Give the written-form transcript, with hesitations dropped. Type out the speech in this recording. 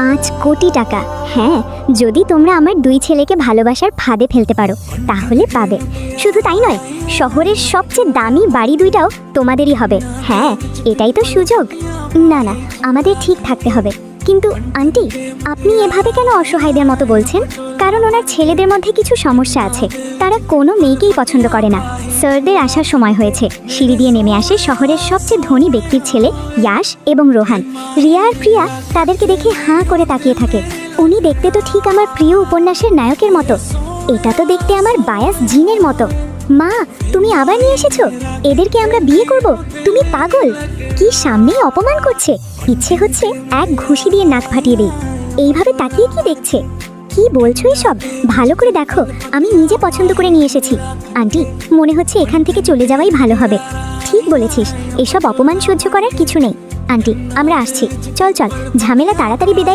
5 কোটি টাকা। হ্যাঁ, যদি তোমরা আমার 2 ছেলেকে ভালোবাসার ফাঁদে ফেলতে পারো তাহলে পাবে। শুধু তাই নয়, শহরের সবচেয়ে দামি বাড়ি 2টাও তোমাদেরই হবে। হ্যাঁ, এটাই তো সুযোগ। না না, আমাদের ঠিক থাকতে হবে। কিন্তু আন্টি, আপনি এভাবে কেন অসহায়দের মতো বলছেন? কারণ ওনার ছেলেদের মধ্যে কিছু সমস্যা আছে। তারা কোনো মেয়েকেই পছন্দ করে না। স্যারদের আসার সময় হয়েছে। সিঁড়ি দিয়ে নেমে আসে শহরের সবচেয়ে ধনী ব্যক্তির ছেলে ইয়াশ এবং রোহান। রিয়া আর প্রিয়া তাদেরকে দেখে হাঁ করে তাকিয়ে থাকে। উনি দেখতে তো ঠিক আমার প্রিয় উপন্যাসের নায়কের মতো। এটা তো দেখতে আমার বায়াস জিনের মতো। মা, তুমি আবার নিয়ে এসেছো? এদেরকে আমরা বিয়ে করব? তুমি পাগল? কি সামনেই অপমান করছে। ইচ্ছে হচ্ছে এক ঘুষি দিয়ে নাক ফাটিয়ে দিই। এইভাবে তাকিয়ে কি দেখছে? কি বলছো এসব? ভালো করে দেখো, আমি নিজে পছন্দ করে নিয়ে এসেছি। আন্টি, মনে হচ্ছে এখান থেকে চলে যাওয়াই ভালো হবে। ঠিক বলেছিস, এসব অপমান সহ্য করার কিছু নেই। আন্টি, আমরা আসছি। চল চল, ঝামেলা তাড়াতাড়ি বিদায়